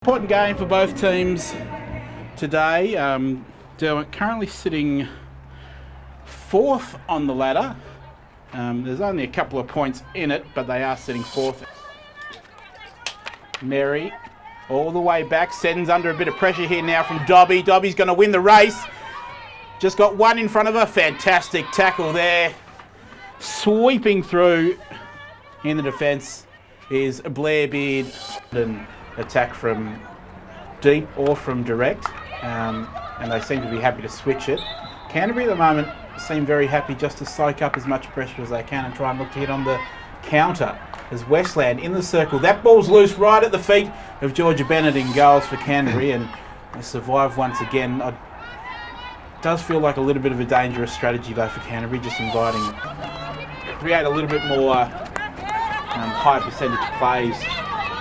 Important game for both teams today. Derwent currently sitting fourth on the ladder. There's only a couple of points in it, but they are sitting fourth. Mary all the way back, sends under a bit of pressure here now from Dobby. Dobby's going to win the race. Just got one in front of her. Fantastic tackle there. Sweeping through in the defence is Blair Beard. And attack from deep or from direct, and they seem to be happy to switch it. Canterbury at the moment seem very happy just to soak up as much pressure as they can and try and look to hit on the counter as Westland in the circle. That ball's loose right at the feet of Georgia Bennett in goals for Canterbury, and they survive once again. It does feel like a little bit of a dangerous strategy though for Canterbury, just inviting, create a little bit more high percentage plays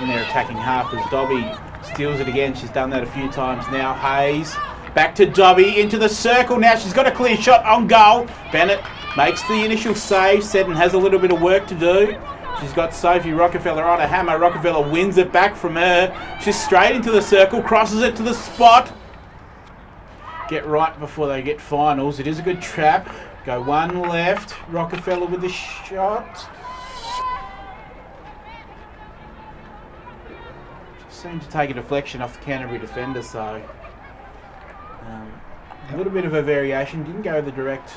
in their attacking half as Dobby steals it again. She's done that a few times now. Hayes back to Dobby into the circle. Now she's got a clear shot on goal. Bennett makes the initial save. Seddon has a little bit of work to do. She's got Sophie Rockefeller on a hammer. Rockefeller wins it back from her. She's straight into the circle, crosses it to the spot. Get right before they get finals. It is a good trap. Go one left. Rockefeller with the shot. Seemed to take a deflection off the Canterbury defender, so a little bit of a variation. Didn't go the direct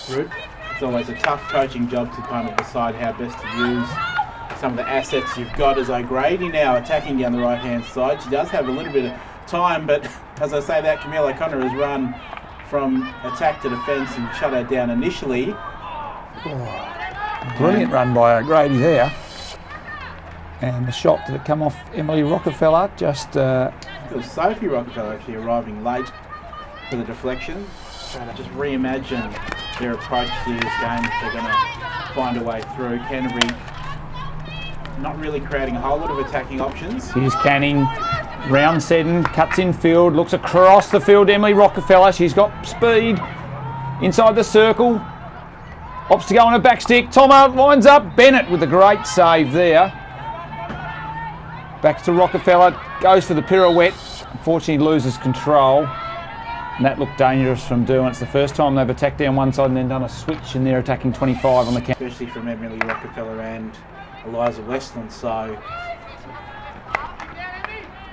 route. It's always a tough coaching job to kind of decide how best to use some of the assets you've got. As O'Grady now attacking down the right hand side. She does have a little bit of time, but as I say that, Camille O'Connor has run from attack to defence and shut her down initially. Brilliant run by O'Grady there. And the shot that had come off Emily Rockefeller just... It was Sophie Rockefeller actually arriving late for the deflection. Trying to just reimagine their approach to this game if they're going to find a way through. Canterbury not really creating a whole lot of attacking options. Here's Canning, round Seddon, cuts in field, looks across the field. Emily Rockefeller, she's got speed inside the circle. Opts to go on a back stick. Tomo lines up. Bennett with a great save there. Back to Rockefeller, goes for the pirouette, unfortunately loses control. And that looked dangerous from Derwent. It's the first time they've attacked down one side and then done a switch, and they're attacking 25 on the count. Especially from Emily Rockefeller and Eliza Westland, so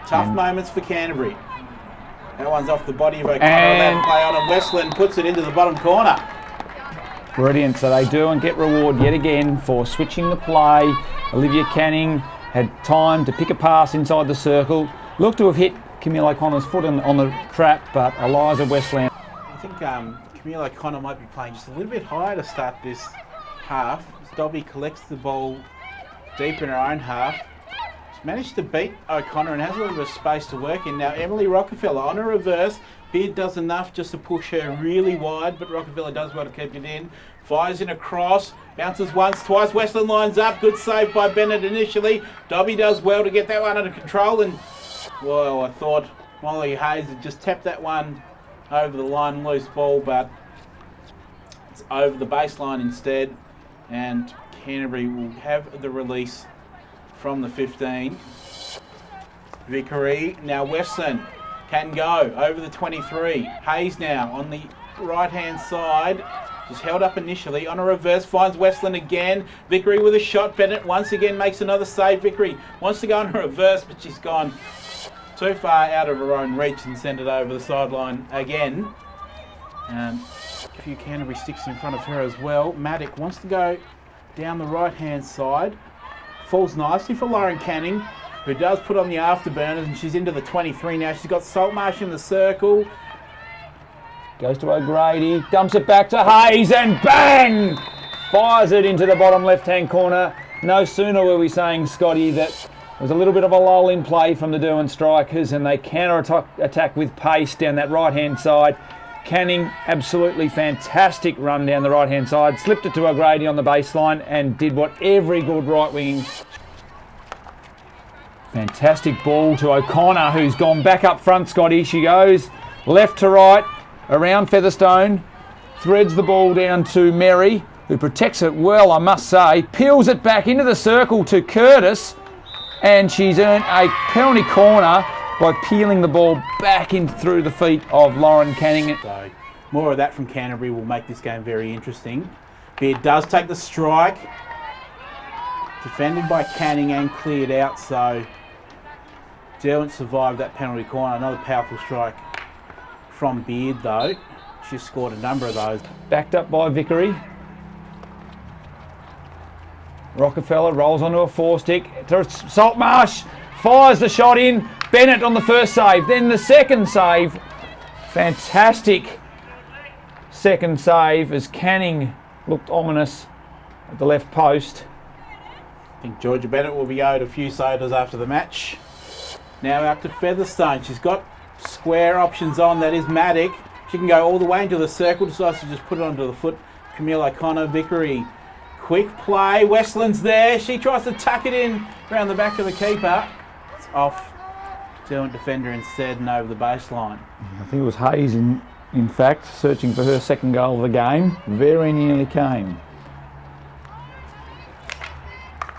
tough moments for Canterbury. That one's off the body of O'Connor, that play on, and Westland puts it into the bottom corner. Brilliant, so they do and get reward yet again for switching the play. Olivia Canning had time to pick a pass inside the circle. Looked to have hit Camille O'Connor's foot on the trap, but Eliza Westland. I think Camille O'Connor might be playing just a little bit higher to start this half. Dobby collects the ball deep in her own half. She's managed to beat O'Connor and has a little bit of space to work in. Now Emily Rockefeller on a reverse. Beard does enough just to push her really wide, but Rockefeller does well to keep it in. Fires in a cross, bounces once, twice. Westland lines up, good save by Bennett initially. Dobby does well to get that one under control, and well, I thought Molly Hayes had just tapped that one over the line, loose ball, but it's over the baseline instead, and Canterbury will have the release from the 15. Vickery, now Westland can go over the 23. Hayes now on the right hand side. She's held up initially on a reverse, finds Westland again. Vickery with a shot. Bennett once again makes another save. Vickery wants to go on a reverse, but she's gone too far out of her own reach and sent it over the sideline again. A few Canterbury sticks in front of her as well. Maddock wants to go down the right hand side. Falls nicely for Lauren Canning, who does put on the afterburners, and she's into the 23 now. She's got Saltmarsh in the circle. Goes to O'Grady, dumps it back to Hayes, and bang! Fires it into the bottom left-hand corner. No sooner were we saying, Scotty, that there was a little bit of a lull in play from the Derwent strikers, and they counter-attack with pace down that right-hand side. Canning, absolutely fantastic run down the right-hand side. Slipped it to O'Grady on the baseline and did what every good right-wing... Fantastic ball to O'Connor, who's gone back up front, Scotty. She goes left to right, around Featherstone, threads the ball down to Mary, who protects it well, I must say. Peels it back into the circle to Curtis, and she's earned a penalty corner by peeling the ball back in through the feet of Lauren Canning. So more of that from Canterbury will make this game very interesting. Beard does take the strike. Defended by Canning and cleared out, so Derwent survived that penalty corner. Another powerful strike from Beard though. She's scored a number of those. Backed up by Vickery. Rockefeller rolls onto a 4-stick to Saltmarsh, fires the shot in. Bennett on the first save, then the second save. Fantastic second save as Canning looked ominous at the left post. I think Georgia Bennett will be owed a few sodas after the match. Now out to Featherstone. She's got square options on. That is Maddock. She can go all the way into the circle. Decides to just put it onto the foot. Camille O'Connor, Vickery. Quick play. Westland's there. She tries to tuck it in around the back of the keeper. It's off. Derwent defender instead and over the baseline. I think it was Hayes in fact, searching for her second goal of the game. Very nearly came.